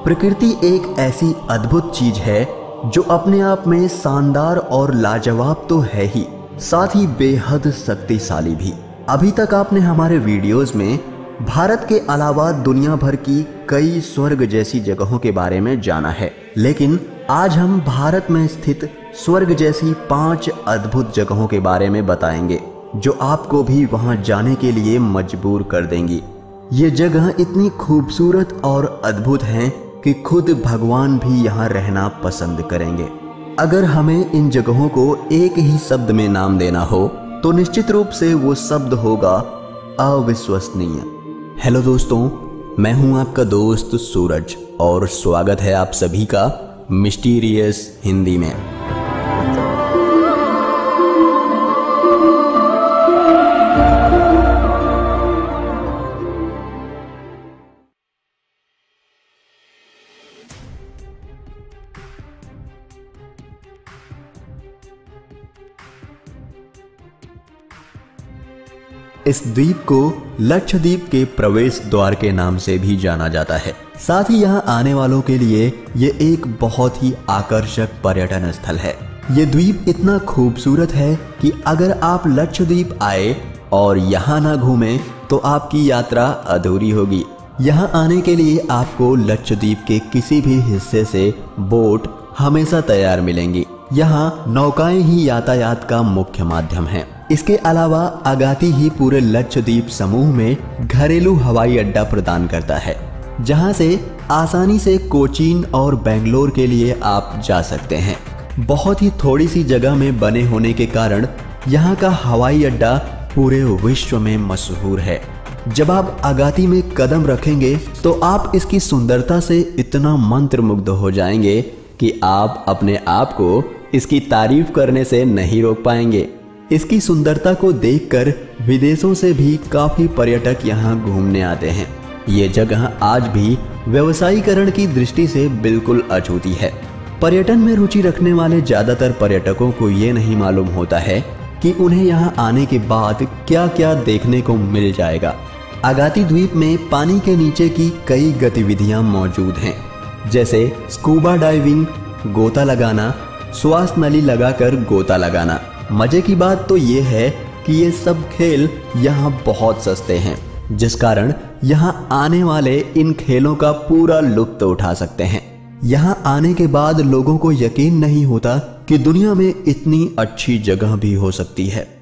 प्रकृति एक ऐसी अद्भुत चीज है जो अपने आप में शानदार और लाजवाब तो है ही, साथ ही बेहद शक्तिशाली भी। अभी तक आपने हमारे वीडियोस में भारत के अलावा दुनिया भर की कई स्वर्ग जैसी जगहों के बारे में जाना है, लेकिन आज हम भारत में स्थित स्वर्ग जैसी 5 अद्भुत जगहों के बारे में बताएंगे जो आपको भी वहां जाने के लिए मजबूर कर देंगी। ये जगह इतनी खूबसूरत और अद्भुत हैं कि खुद भगवान भी यहाँ रहना पसंद करेंगे। अगर हमें इन जगहों को एक ही शब्द में नाम देना हो तो निश्चित रूप से वो शब्द होगा अविश्वसनीय। हेलो दोस्तों, मैं हूं आपका दोस्त सूरज और स्वागत है आप सभी का मिस्टीरियस हिंदी में। इस द्वीप को लक्षद्वीप के प्रवेश द्वार के नाम से भी जाना जाता है। साथ ही यहाँ आने वालों के लिए ये एक बहुत ही आकर्षक पर्यटन स्थल है। ये द्वीप इतना खूबसूरत है कि अगर आप लक्षद्वीप आए और यहाँ ना घूमें तो आपकी यात्रा अधूरी होगी। यहाँ आने के लिए आपको लक्षद्वीप के किसी भी हिस्से से बोट हमेशा तैयार मिलेंगी। यहाँ नौकाएं ही यातायात का मुख्य माध्यम है। इसके अलावा अगाती ही पूरे लक्षद्वीप समूह में घरेलू हवाई अड्डा प्रदान करता है, जहां से आसानी से कोचीन और बेंगलोर के लिए आप जा सकते हैं। बहुत ही थोड़ी सी जगह में बने होने के कारण यहाँ का हवाई अड्डा पूरे विश्व में मशहूर है। जब आप अगाती में कदम रखेंगे तो आप इसकी सुंदरता से इतना मंत्रमुग्ध हो जाएंगे कि आप अपने आप को इसकी तारीफ करने से नहीं रोक पाएंगे। इसकी सुंदरता को देखकर विदेशों से भी काफी पर्यटक यहाँ घूमने आते हैं। ये जगह आज भी व्यवसायीकरण की दृष्टि से बिल्कुल अछूती है। पर्यटन में रुचि रखने वाले ज्यादातर पर्यटकों को ये नहीं मालूम होता है कि उन्हें यहाँ आने के बाद क्या क्या देखने को मिल जाएगा। अगाती द्वीप में पानी के नीचे की कई गतिविधियां मौजूद हैं, जैसे स्कूबा डाइविंग, गोता लगाना, श्वास नली लगाकर गोता लगाना। मजे की बात तो ये है कि ये सब खेल यहाँ बहुत सस्ते हैं, जिस कारण यहाँ आने वाले इन खेलों का पूरा लुत्फ उठा सकते हैं। यहाँ आने के बाद लोगों को यकीन नहीं होता कि दुनिया में इतनी अच्छी जगह भी हो सकती है।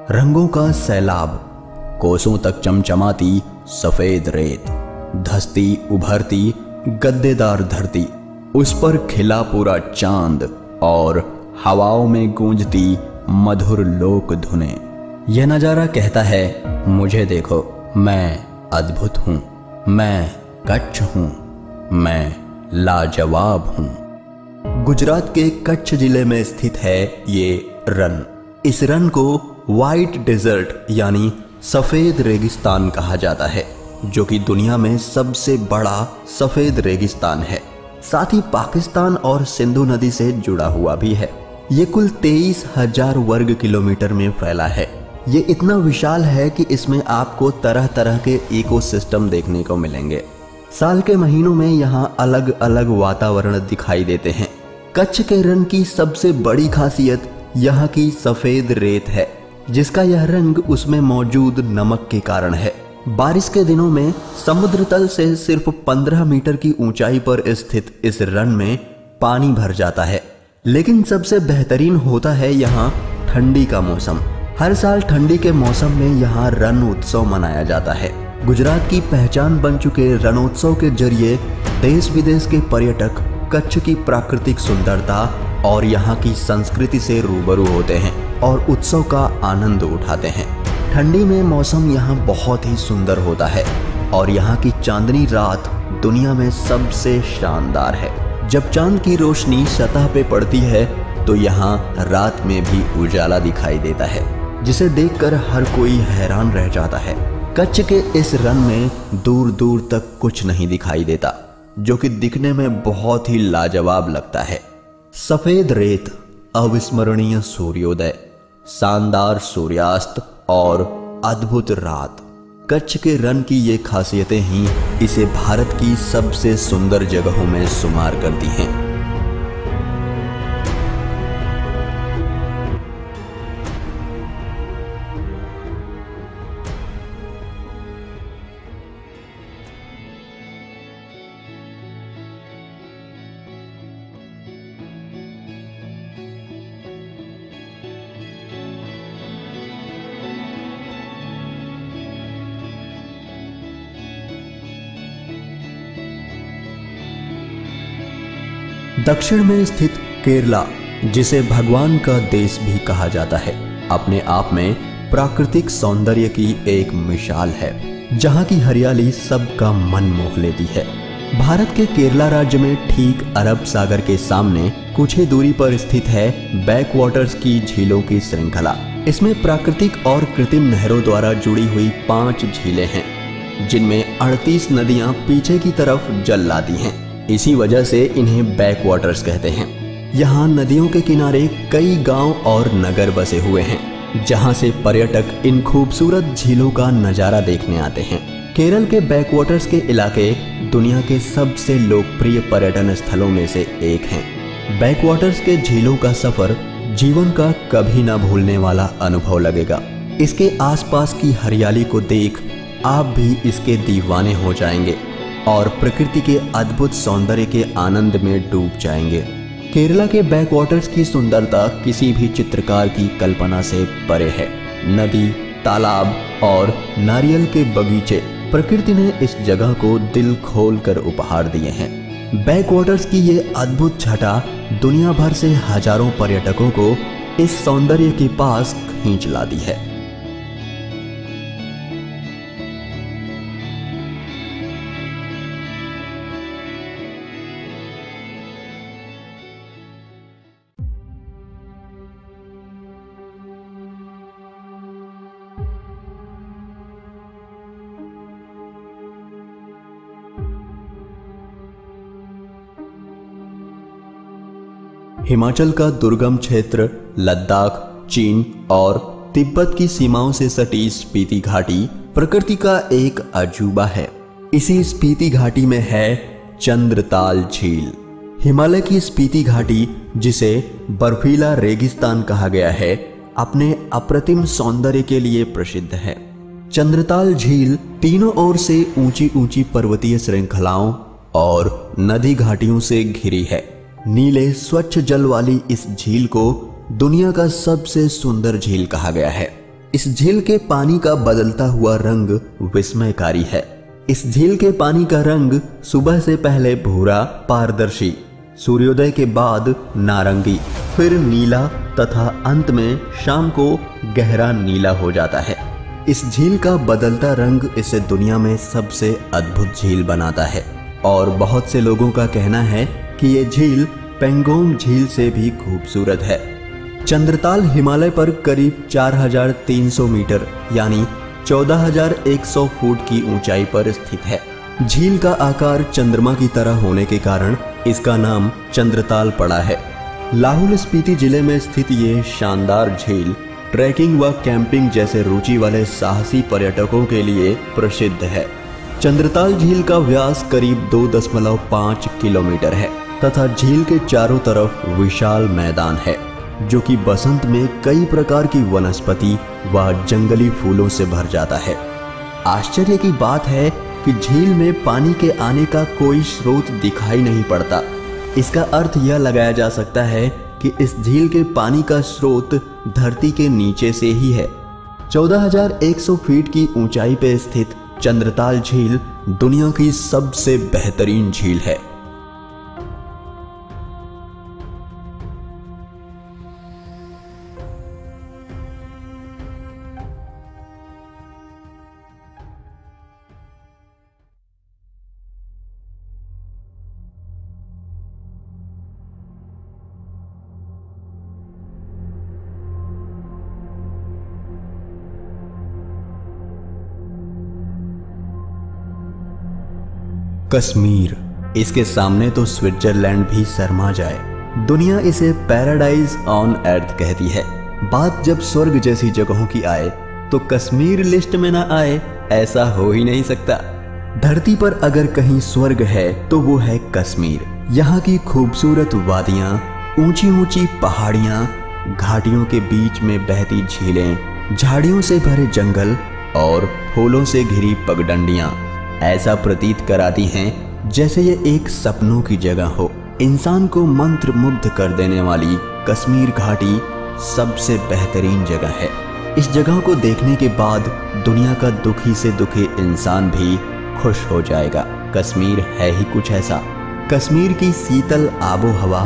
रंगों का सैलाब, कोसों तक चमचमाती सफेद रेत, धसती उभरती गद्देदार धरती, उस पर खिला पूरा चांद और हवाओं में गूंजती मधुर लोक धुनें। यह नजारा कहता है, मुझे देखो, मैं अद्भुत हूँ, मैं कच्छ हूँ, मैं लाजवाब हूँ। गुजरात के कच्छ जिले में स्थित है ये रन। इस रन को व्हाइट डेजर्ट यानी सफेद रेगिस्तान कहा जाता है, जो कि दुनिया में सबसे बड़ा सफेद रेगिस्तान है। साथ ही पाकिस्तान और सिंधु नदी से जुड़ा हुआ भी है। ये कुल 23,000 वर्ग किलोमीटर में फैला है। ये इतना विशाल है कि इसमें आपको तरह तरह के इकोसिस्टम देखने को मिलेंगे। साल के महीनों में यहाँ अलग अलग वातावरण दिखाई देते हैं। कच्छ के रन की सबसे बड़ी खासियत यहाँ की सफेद रेत है, जिसका यह रंग उसमें मौजूद नमक के कारण है। बारिश के दिनों में समुद्र तल से सिर्फ 15 मीटर की ऊंचाई पर स्थित इस रन में पानी भर जाता है। लेकिन सबसे बेहतरीन होता है यहाँ ठंडी का मौसम। हर साल ठंडी के मौसम में यहाँ रण उत्सव मनाया जाता है। गुजरात की पहचान बन चुके रणोत्सव के जरिए देश विदेश के पर्यटक कच्छ की प्राकृतिक सुंदरता और यहाँ की संस्कृति से रूबरू होते हैं और उत्सव का आनंद उठाते हैं। ठंडी में मौसम यहाँ बहुत ही सुंदर होता है और यहाँ की चांदनी रात दुनिया में सबसे शानदार है। जब चांद की रोशनी सतह पे पड़ती है तो यहाँ रात में भी उजाला दिखाई देता है, जिसे देखकर हर कोई हैरान रह जाता है। कच्छ के इस रन में दूर दूर तक कुछ नहीं दिखाई देता, जो कि दिखने में बहुत ही लाजवाब लगता है। सफेद रेत, अविस्मरणीय सूर्योदय, शानदार सूर्यास्त और अद्भुत रात, कच्छ के रन की ये खासियतें ही इसे भारत की सबसे सुंदर जगहों में शुमार करती हैं। दक्षिण में स्थित केरला, जिसे भगवान का देश भी कहा जाता है, अपने आप में प्राकृतिक सौंदर्य की एक मिसाल है, जहां की हरियाली सबका मन मोह लेती है। भारत के केरला राज्य में ठीक अरब सागर के सामने कुछ ही दूरी पर स्थित है बैकवाटर्स की झीलों की श्रृंखला। इसमें प्राकृतिक और कृत्रिम नहरों द्वारा जुड़ी हुई 5 झीलें हैं, जिनमें 38 नदियां पीछे की तरफ जल लाती हैं। इसी वजह से इन्हें बैकवाटर्स कहते हैं। यहाँ नदियों के किनारे कई गांव और नगर बसे हुए हैं, जहां से पर्यटक इन खूबसूरत झीलों का नजारा देखने आते हैं। केरल के बैकवाटर्स के इलाके दुनिया के सबसे लोकप्रिय पर्यटन स्थलों में से एक हैं। बैकवाटर्स के झीलों का सफर जीवन का कभी ना भूलने वाला अनुभव लगेगा। इसके आसपास की हरियाली को देख आप भी इसके दीवाने हो जाएंगे और प्रकृति के अद्भुत सौंदर्य के आनंद में डूब जाएंगे। केरला के बैकवाटर्स की सुंदरता किसी भी चित्रकार की कल्पना से परे है। नदी, तालाब और नारियल के बगीचे, प्रकृति ने इस जगह को दिल खोल कर उपहार दिए हैं। बैकवाटर्स की ये अद्भुत छटा दुनिया भर से हजारों पर्यटकों को इस सौंदर्य के पास खींच लाती है। हिमाचल का दुर्गम क्षेत्र लद्दाख, चीन और तिब्बत की सीमाओं से सटी स्पीति घाटी प्रकृति का एक अजूबा है। इसी स्पीति घाटी में है चंद्रताल झील। हिमालय की स्पीति घाटी, जिसे बर्फीला रेगिस्तान कहा गया है, अपने अप्रतिम सौंदर्य के लिए प्रसिद्ध है। चंद्रताल झील तीनों ओर से ऊंची ऊंची पर्वतीय श्रृंखलाओं और नदी घाटियों से घिरी है। नीले स्वच्छ जल वाली इस झील को दुनिया का सबसे सुंदर झील कहा गया है। इस झील के पानी का बदलता हुआ रंग विस्मयकारी है। इस झील के पानी का रंग सुबह से पहले भूरा पारदर्शी, सूर्योदय के बाद नारंगी, फिर नीला तथा अंत में शाम को गहरा नीला हो जाता है। इस झील का बदलता रंग इसे दुनिया में सबसे अद्भुत झील बनाता है और बहुत से लोगों का कहना है कि ये झील पेंगोंग झील से भी खूबसूरत है। चंद्रताल हिमालय पर करीब 4300 मीटर यानी 14100 फुट की ऊंचाई पर स्थित है। झील का आकार चंद्रमा की तरह होने के कारण इसका नाम चंद्रताल पड़ा है। लाहौल स्पीति जिले में स्थित ये शानदार झील ट्रैकिंग व कैंपिंग जैसे रुचि वाले साहसी पर्यटकों के लिए प्रसिद्ध है। चंद्रताल झील का व्यास करीब 2.5 किलोमीटर है तथा झील के चारों तरफ विशाल मैदान है, जो कि बसंत में कई प्रकार की वनस्पति व जंगली फूलों से भर जाता है। आश्चर्य की बात है कि झील में पानी के आने का कोई स्रोत दिखाई नहीं पड़ता। इसका अर्थ यह लगाया जा सकता है कि इस झील के पानी का स्रोत धरती के नीचे से ही है। 14,100 फीट की ऊंचाई पर स्थित चंद्रताल झील दुनिया की सबसे बेहतरीन झील है। कश्मीर, इसके सामने तो स्विट्जरलैंड भी शर्मा जाए। दुनिया इसे पैराडाइज ऑन अर्थ कहती है। बात जब स्वर्ग जैसी जगहों की आए तो कश्मीर लिस्ट में ना आए, ऐसा हो ही नहीं सकता। धरती पर अगर कहीं स्वर्ग है तो वो है कश्मीर। यहाँ की खूबसूरत वादियाँ, ऊंची ऊंची पहाड़ियाँ, घाटियों के बीच में बहती झीलें, झाड़ियों से भरे जंगल और फूलों से घिरी पगडंडियाँ ऐसा प्रतीत कराती हैं जैसे ये एक सपनों की जगह हो। इंसान को मंत्र मुग्ध कर देने वाली कश्मीर घाटी सबसे बेहतरीन जगह है। इस जगह को देखने के बाद दुनिया का दुखी से दुखी इंसान भी खुश हो जाएगा। कश्मीर है ही कुछ ऐसा। कश्मीर की शीतल आबो हवा,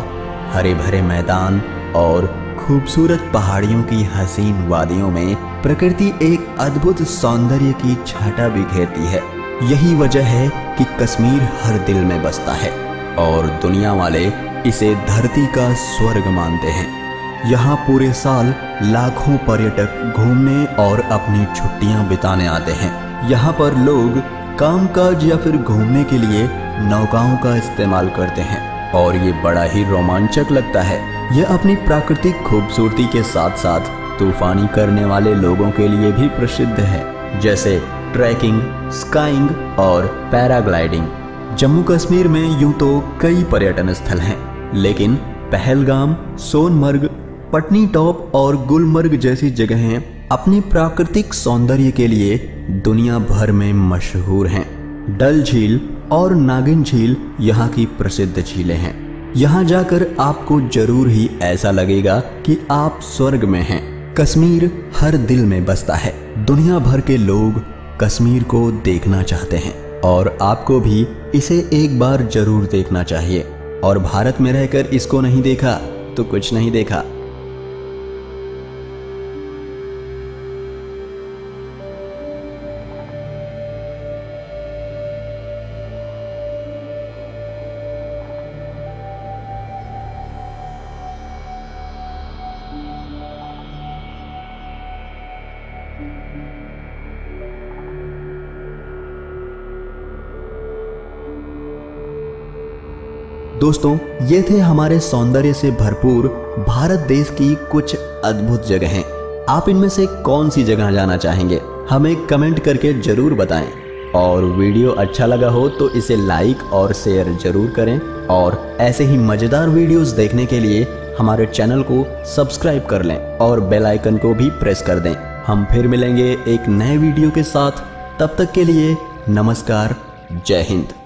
हरे भरे मैदान और खूबसूरत पहाड़ियों की हसीन वादियों में प्रकृति एक अद्भुत सौंदर्य की छटा बिखेरती है। यही वजह है कि कश्मीर हर दिल में बसता है और दुनिया वाले इसे धरती का स्वर्ग मानते हैं। यहाँ पूरे साल लाखों पर्यटक घूमने और अपनी छुट्टियाँ बिताने आते हैं। यहाँ पर लोग कामकाज या फिर घूमने के लिए नौकाओं का इस्तेमाल करते हैं और ये बड़ा ही रोमांचक लगता है। यह अपनी प्राकृतिक खूबसूरती के साथ साथ तूफानी करने वाले लोगों के लिए भी प्रसिद्ध है, जैसे ट्रैकिंग, स्काइंग और पैराग्लाइडिंग। जम्मू कश्मीर में यूं तो कई पर्यटन स्थल हैं, लेकिन पहलगाम, सोनमर्ग, पटनी टॉप और गुलमर्ग जैसी जगहें अपनी प्राकृतिक सौंदर्य के लिए दुनिया भर में मशहूर हैं। डल झील और नागिन झील यहाँ की प्रसिद्ध झीलें हैं। यहाँ जाकर आपको जरूर ही ऐसा लगेगा कि आप स्वर्ग में हैं। कश्मीर हर दिल में बसता है। दुनिया भर के लोग कश्मीर को देखना चाहते हैं और आपको भी इसे एक बार जरूर देखना चाहिए। और भारत में रहकर इसको नहीं देखा तो कुछ नहीं देखा। दोस्तों, ये थे हमारे सौंदर्य से भरपूर भारत देश की कुछ अद्भुत जगहें। आप इनमें से कौन सी जगह जाना चाहेंगे, हमें कमेंट करके जरूर बताएं। और वीडियो अच्छा लगा हो तो इसे लाइक और शेयर जरूर करें। और ऐसे ही मजेदार वीडियोस देखने के लिए हमारे चैनल को सब्सक्राइब कर लें और बेल आइकन को भी प्रेस कर दें। हम फिर मिलेंगे एक नए वीडियो के साथ। तब तक के लिए नमस्कार, जय हिंद।